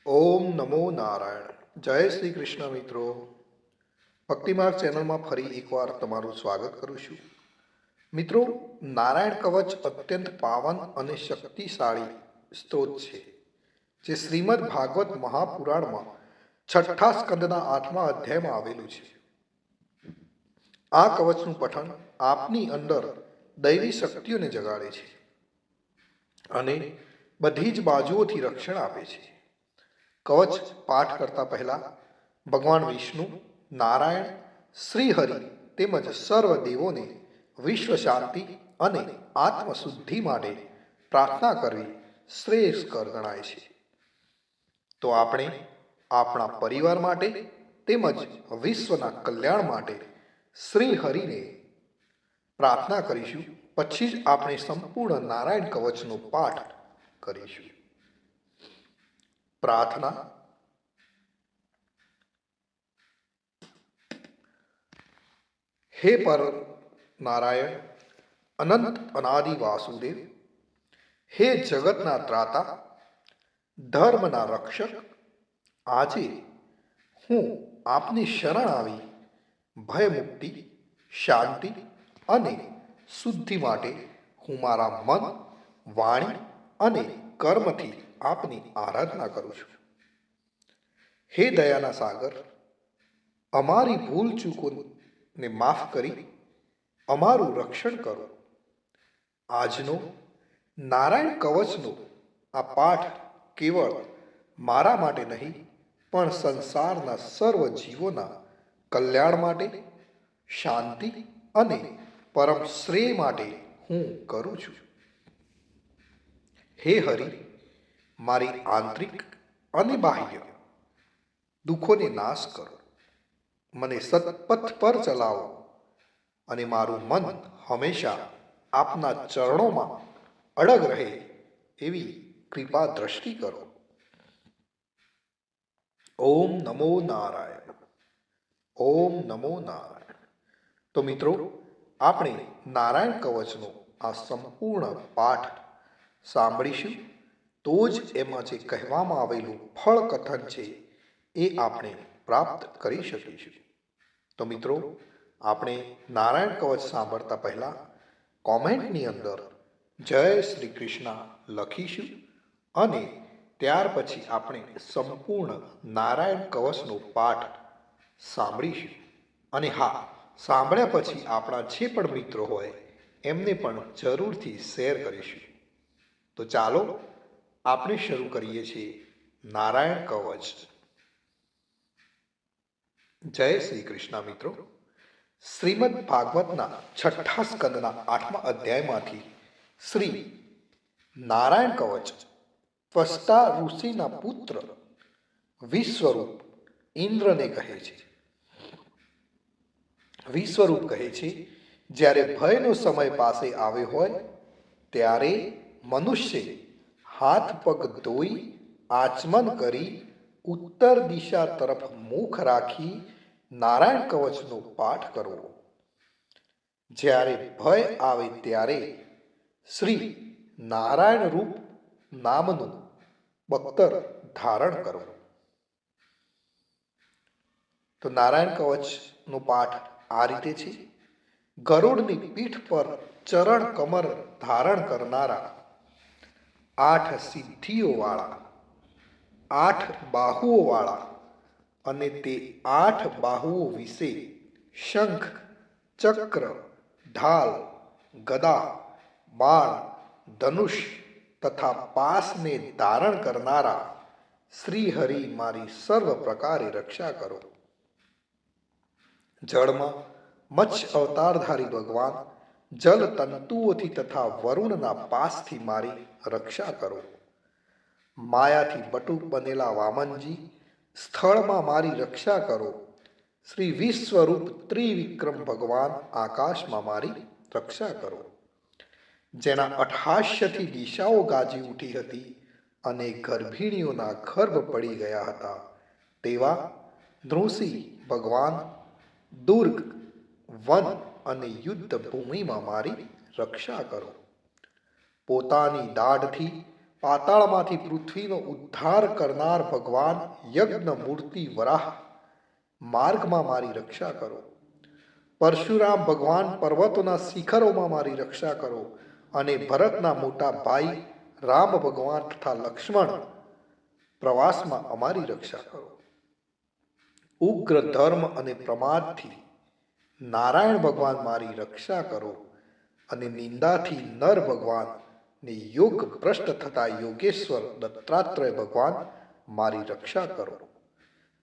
ઓમ નમો નારાયણ. જય શ્રી કૃષ્ણ મિત્રો. ભક્તિમાર્ગ ચેનલમાં ફરી એકવાર તમારું સ્વાગત કરું છું. મિત્રો, નારાયણ કવચ અત્યંત પાવન અને શક્તિશાળી સ્ત્રોત છે, જે શ્રીમદ ભાગવત મહાપુરાણમાં છઠ્ઠા સ્કંદના 8મા અધ્યાયમાં આવેલું છે. આ કવચનું પઠન આપની અંદર દૈવી શક્તિઓને જગાડે છે અને બધી જ બાજુઓથી રક્ષણ આપે છે. કવચ પાઠ કરતા પહેલા ભગવાન વિષ્ણુ, નારાયણ, શ્રીહરિ તેમજ સર્વ દેવોને વિશ્વ શાંતિ અને આત્મશુદ્ધિ માટે પ્રાર્થના કરવી શ્રેયસ્કર ગણાય છે. તો આપણે આપણા પરિવાર માટે તેમજ વિશ્વના કલ્યાણ માટે શ્રીહરિને પ્રાર્થના કરીશું. પછી જ આપણે સંપૂર્ણ નારાયણ કવચનો પાઠ કરીશું. પ્રાર્થના. હે પર નારાયણ, અનંત અનાદિ વાસુદેવ, હે જગતના ત્રાતા, ધર્મના રક્ષક, આજે હું આપની શરણ આવી ભય મુક્તિ, શાંતિ અને શુદ્ધિ માટે હું મારા મન, વાણી અને કર્મથી આપની આરાધના કરું છું. હે દયાના સાગર, અમારી ભૂલ ચૂકોને માફ કરી અમારું રક્ષણ કરો. આજનો નારાયણ કવચનો આ પાઠ કેવળ મારા માટે નહીં, પણ સંસારના સર્વ જીવોના કલ્યાણ માટે, શાંતિ અને પરમ શ્રેય માટે હું કરું છું. હે હરિ, મારી આંતરિક અને બાહ્ય દુઃખોને નાશ કરો, મને સત્પથ પર ચલાવો અને મારું મન હંમેશા આપના ચરણોમાં અડગ રહે એવી કૃપા દ્રષ્ટિ કરો. ઓમ નમો નારાયણ. ઓમ નમો નારાયણ. તો મિત્રો, આપણે નારાયણ કવચનો આ સંપૂર્ણ પાઠ સાંભળીશું, તો જ એમાં જે કહેવામાં આવેલું ફળ કથન છે એ આપણે પ્રાપ્ત કરી શકીશું. તો મિત્રો, આપણે નારાયણ કવચ સાંભળતા પહેલા કોમેન્ટની અંદર જય શ્રી કૃષ્ણ લખીશું અને ત્યાર પછી આપણે સંપૂર્ણ નારાયણ કવચનો પાઠ સાંભળીશું. અને હા, સાંભળ્યા પછી આપણા જે પણ મિત્રો હોય એમને પણ જરૂરથી શેર કરીશું. તો ચાલો આપણે શરૂ કરીએ છીએ નારાયણ કવચ. જય શ્રી કૃષ્ણ મિત્રો. શ્રીમદ ભાગવતના છઠ્ઠા સ્કંદના 8મા અધ્યાયમાંથી શ્રી નારાયણ કવચ ત્વષ્ટા ઋષિના પુત્ર વિશ્વરૂપ ઇન્દ્રને કહે છે. વિશ્વરૂપ કહે છે, જ્યારે ભયનો સમય પાસે આવ્યો હોય ત્યારે મનુષ્ય હાથ પગ ધોઈ આચમન કરી ઉત્તર દિશા તરફ મુખ રાખી નારાયણ કવચનો પાઠ કરવો. જ્યારે ભય આવે ત્યારે શ્રી નારાયણ રૂપ નામનું બખ્તર ધારણ કરવું. તો નારાયણ કવચનો પાઠ આ રીતે છે. ગરુડની પીઠ પર ચરણ કમર ધારણ કરનારા, 8 સિદ્ધિઓવાળા, 8 બાહુઓવાળા અને તે 8 બાહુઓ વિશે શંખ, ચક્ર, ઢાલ, ગદા, બાણ, ધનુષ તથા પાસને ધારણ કરનારા શ્રીહરિ મારી સર્વ પ્રકારે રક્ષા કરો. જળમાં મત્સ્ય અવતારધારી ભગવાન જલ તંતુઓથી તથા વરુણના પાસથી મારી રક્ષા કરો. માયાથી બટુક બનેલા વામનજી, સ્થળમાં મારી રક્ષા કરો. શ્રી વિશ્વરૂપ ત્રિવિક્રમ ભગવાન આકાશમાં મારી રક્ષા કરો. જેના અઠહાસ્યથી દિશાઓ ગાજી ઉઠી હતી અને ગર્ભિણીઓના ગર્ભ પડી ગયા હતા, તેવા નૃસિંહ ભગવાન દુર્ગ, વન અને યુદ્ધ ભૂમિમાં મારી રક્ષા કરો. પોતાની દાઢથી પાતાળમાંથી પૃથ્વીનો ઉદ્ધાર કરનાર ભગવાન યજ્ઞ મૂર્તિ વરાહ માર્ગમાં મારી રક્ષા કરો. પરશુરામ ભગવાન પર્વતોના શિખરોમાં મારી રક્ષા કરો. અને ભરતના મોટા ભાઈ રામ ભગવાન તથા લક્ષ્મણ પ્રવાસમાં અમારી રક્ષા કરો. ઉગ્ર ધર્મ અને પ્રમાદથી નારાયણ ભગવાન મારી રક્ષા કરો. અને નિંદાથી નર ભગવાન ને યોગ ભ્રષ્ટ થતા યોગેશ્વર દત્તાત્રેય ભગવાન મારી રક્ષા કરો.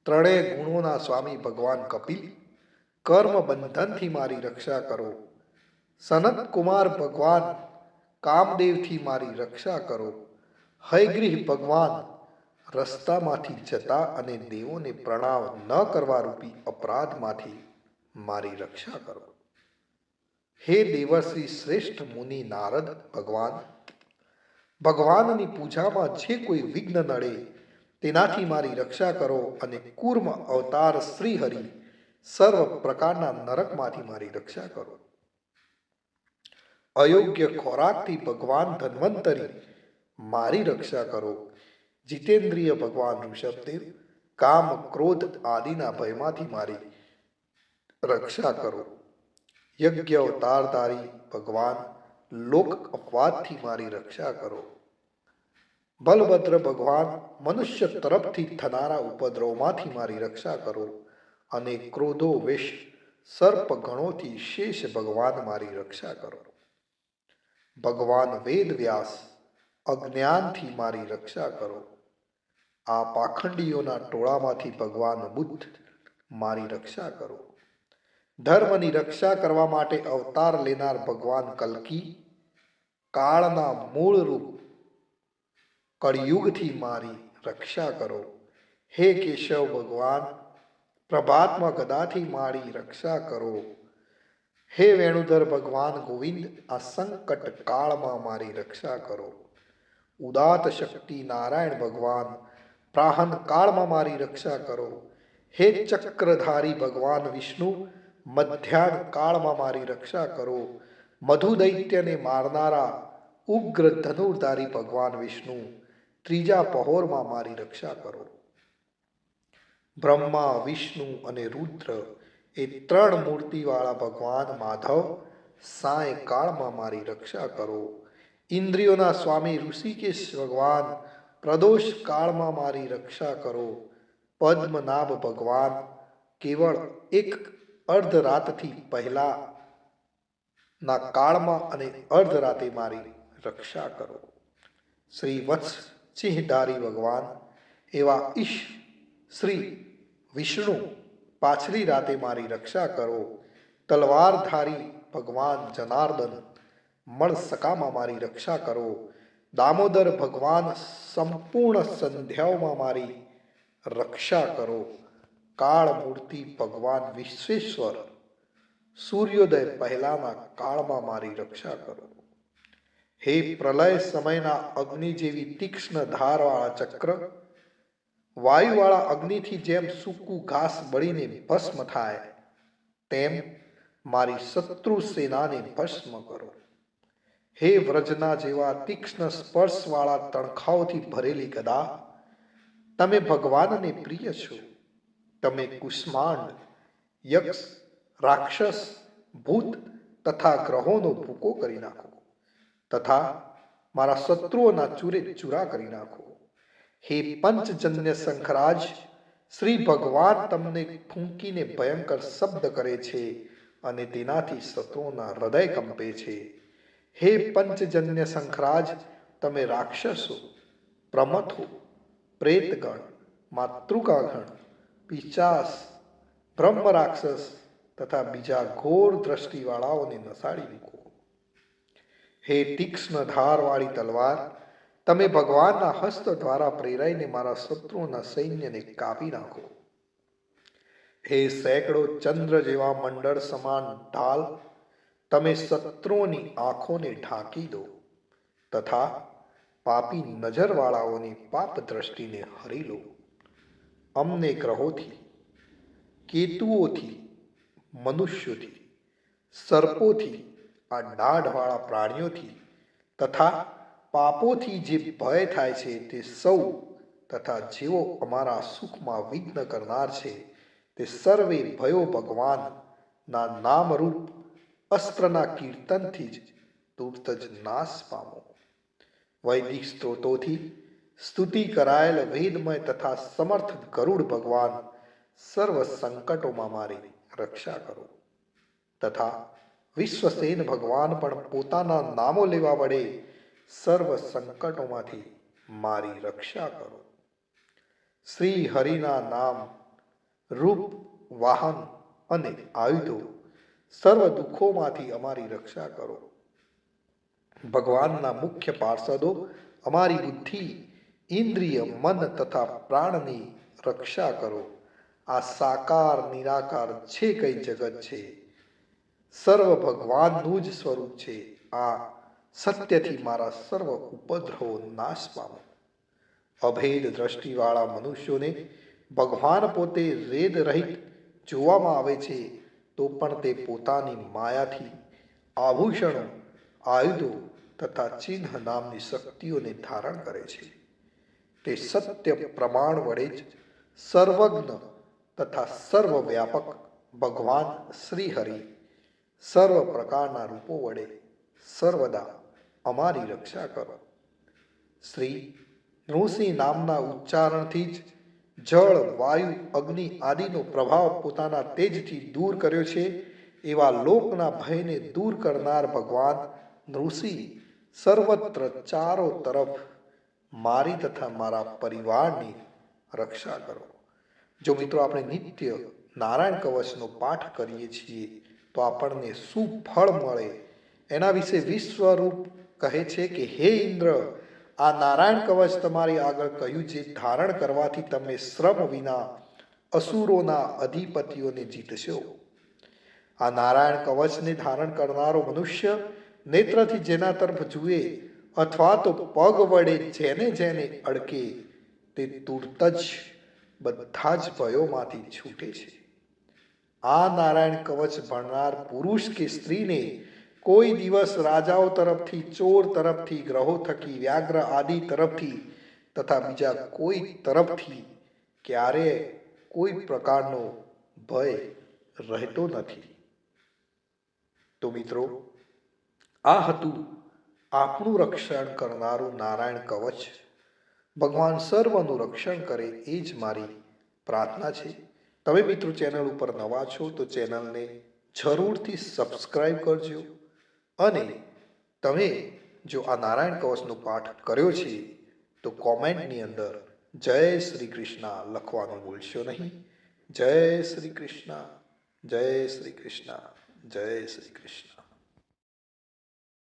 ત્રણેય ગુણોના સ્વામી ભગવાન કપિલ કર્મ બંધનથી મારી રક્ષા કરો. સનત કુમાર ભગવાન કામદેવથી મારી રક્ષા કરો. હયગ્રીહ ભગવાન રસ્તામાંથી જતા અને દેવોને પ્રણામ ન કરવા રૂપી અપરાધમાંથી મારી રક્ષા કરો. હે દેવર્ષિ શ્રેષ્ઠ મુનિ નારદ ભગવાન, ભગવાનની પૂજામાં જે કોઈ વિઘ્ન નડે તેનાથી મારી રક્ષા કરો. અને કૂર્મ અવતાર શ્રી હરિ સર્વ પ્રકારના નરકમાંથી મારી રક્ષા કરો. અયોગ્ય ખોરાકથી ભગવાન ધન્વંતરી મારી રક્ષા કરો. જીતેન્દ્રિય ભગવાન ઋષભદેવ કામ ક્રોધ આદિના ભયમાંથી મારી રક્ષા કરો. યજ્ઞ અવતારધારી ભગવાન લોક અપવાદથી મારી રક્ષા કરો. બલભદ્ર ભગવાન મનુષ્ય તરફથી થનારા ઉપદ્રવમાંથી મારી રક્ષા કરો. અને ક્રોધો વિષ સર્પ ગણોથી શેષ ભગવાન મારી રક્ષા કરો. ભગવાન વેદ વ્યાસ અજ્ઞાનથી મારી રક્ષા કરો. આ પાખંડીઓના ટોળામાંથી ભગવાન બુદ્ધ મારી રક્ષા કરો. ધર્મની રક્ષા કરવા માટે અવતાર લેનાર ભગવાન કલ્કી કાળના મૂળ રૂપ કળિયુગથી મારી રક્ષા કરો. હે કેશવ ભગવાન પ્રભાતમાં ગદાથી મારી રક્ષા કરો. હે વેણુધર ભગવાન ગોવિંદ આ સંકટ કાળમાં મારી રક્ષા કરો. ઉદાત શક્તિ નારાયણ ભગવાન પ્રાહન કાળમાં મારી રક્ષા કરો. હે ચક્રધારી ભગવાન વિષ્ણુ મધ્યાહન કાળમાં મારી રક્ષા કરો. મધુ દૈત્યને મારનારા ઉગ્ર ધનુર્ધારી ભગવાન વિષ્ણુ ત્રીજા પહોરમાં મારી રક્ષા કરો. બ્રહ્મા વિષ્ણુ અને રુદ્ર એ ત્રણ મૂર્તિવાળા ભગવાન માધવ સાય કાળમાં મારી રક્ષા કરો. ઇન્દ્રિયોના સ્વામી ઋષિકેશ ભગવાન પ્રદોષ કાળમાં મારી રક્ષા કરો. પદ્મનાભ ભગવાન કેવળ એક અર્ધરાતથી પહેલા ના કાળમાં અને અર્ધરાતે મારી રક્ષા કરો. શ્રી વત્સ સિંહધારી ભગવાન એવા ઈશ શ્રી વિષ્ણુ પાછલી રાતે મારી રક્ષા કરો. તલવારધારી ભગવાન જનાર્દન મળ સકામાં મારી રક્ષા કરો. દામોદર ભગવાન સંપૂર્ણ સંધ્યાઓમાં મારી રક્ષા કરો. કાળ મૂર્તિ ભગવાન વિશ્વેશ્વર સૂર્યોદય પહેલાના કાળમાં મારી રક્ષા કરો. હે પ્રલય સમયના અગ્નિ જેવી તીક્ષ્ણ ધારવાળા ચક્ર વાયુવાળા અગ્નિથી જેમ સૂકું ઘાસ બળીને ભસ્મ થાય તેમ મારી શત્રુ સેનાને ભસ્મ કરો. હે વ્રજના જેવા તીક્ષ્ણ સ્પર્શવાળા તણખાઓથી ભરેલી ગદા તમે ભગવાનને પ્રિય છો. તમે કુષ્માંડ યક્ષ રાક્ષસ ભૂત તથા ગ્રહોનો ભૂકો કરી નાખો તથા મારા શત્રુઓના ચૂરે ચૂરા કરી નાખો. હે પંચજન્ય શંખરાજ શ્રી ભગવાન તમને ફૂંકીને ભયંકર શબ્દ કરે છે અને તેનાથી શત્રુઓના હૃદય કંપે છે. હે પંચજન્ય શંખરાજ તમે રાક્ષસો પ્રમથો પ્રેતગણ માતૃકાગણ પિશાચ બ્રહ્મ રાક્ષસ તથા બીજા ઘોર દ્રષ્ટિવાળાઓને નસાડી મૂકો. હે તીક્ષ્ણ ધારવાળી તલવાર તમે ભગવાનના હસ્ત દ્વારા પ્રેરાઈને મારા શત્રુઓના સૈન્યને કાપી નાખો. હે સેંકડો ચંદ્ર જેવા મંડળ સમાન ઢાલ તમે શત્રુઓની આંખોને ઢાંકી દો તથા પાપી નજરવાળાઓની પાપ દ્રષ્ટિને હરી લો. અમને ગ્રહોથી કેતુઓથી મનુષ્યોથી સર્પોથી આ દાઢવાળા પ્રાણીઓથી તથા પાપોથી જે ભય થાય છે તે સૌ તથા જેઓ અમારા સુખમાં વિઘ્ન કરનાર છે તે સર્વે ભયો ભગવાનના નામરૂપ અસ્ત્રના કીર્તનથી જ તુરત જ નાશ પામો. વૈદિક સ્ત્રોતોથી સ્તુતિ કરાયેલ વેદમય તથા સમર્થ ગરુડ ભગવાન સર્વ સંકટોમાં મારી રક્ષા કરો. તથા વિશ્વસેન ભગવાન પણ પોતાના નામો લેવા વડે સર્વ સંકટોમાંથી મારી રક્ષા કરો. શ્રી હરિના નામ, રૂપ, વાહન અને આયુધો સર્વ દુઃખોમાંથી અમારી રક્ષા કરો. ભગવાનના મુખ્ય પાર્ષદો અમારી બુદ્ધિ, ઇન્દ્રિય, મન તથા પ્રાણની રક્ષા કરો. આ સાકાર નિરાકાર જે કંઈ જગત છે સર્વ ભગવાનનું જ સ્વરૂપ છે. આ સત્યથી મારા સર્વ ઉપદ્રવો નાશ પામો. અભેદ દ્રષ્ટિવાળા મનુષ્યોને ભગવાન પોતે વેદ રહિત જોવામાં આવે છે તો પણ તે પોતાની માયાથી આભૂષણો, આયુધો તથા ચિહ્ન નામની શક્તિઓને ધારણ કરે છે. તે સત્ય પ્રમાણ વડે જ સર્વજ્ઞ તથા સર્વવ્યાપક ભગવાન શ્રી હરિ સર્વ પ્રકારના રૂપો વડે સર્વદા અમારી રક્ષા કરો. શ્રી નૃસિંહ નામના ઉચ્ચારણથી જ જળ, વાયુ, અગ્નિ આદિનો પ્રભાવ પોતાના તેજથી દૂર કર્યો છે એવા લોકના ભયને દૂર કરનાર ભગવાન નૃસિંહ સર્વત્ર ચારો તરફ મારી તથા મારા પરિવારની રક્ષા કરો. જો મિત્રો આપણે નિત્ય નારાયણ કવચનો પાઠ કરીએ છીએ તો આપણને શું ફળ મળે એના વિશે વિશ્વરૂપ કહે છે કે હે ઇન્દ્ર, આ નારાયણ કવચ તમારી આગળ કહ્યું જે ધારણ કરવાથી તમે શ્રમ વિના અસુરોના અધિપતિઓને જીતશો. આ નારાયણ કવચને ધારણ કરનારો મનુષ્ય નેત્રથી જેના તરફ જુએ અથવા તો પગ વડે જેને જેને અડકે તે તુરત જ બધા જ ભયોમાંથી છૂટે છે. આ નારાયણ કવચ ભણનાર પુરુષ કે સ્ત્રીને કોઈ દિવસ રાજાઓ તરફથી, ચોર તરફથી, ગ્રહો થકી, વ્યાઘ્ર આદિ તરફથી તથા બીજા કોઈ તરફથી ક્યારેય કોઈ પ્રકારનો ભય રહેતો નથી. તો મિત્રો, આ હતું આપણું રક્ષણ કરનારું નારાયણ કવચ. ભગવાન સર્વનું રક્ષણ કરે એ જ મારી પ્રાર્થના છે. તમે મિત્રો ચેનલ ઉપર નવા છો તો ચેનલને જરૂરથી સબસ્ક્રાઈબ કરજો અને તમે જો આ નારાયણ કવચનો પાઠ કર્યો છે તો કોમેન્ટની અંદર જય શ્રી કૃષ્ણ લખવાનું ભૂલશો નહીં. જય શ્રી કૃષ્ણ, જય શ્રી કૃષ્ણ, જય શ્રી કૃષ્ણ.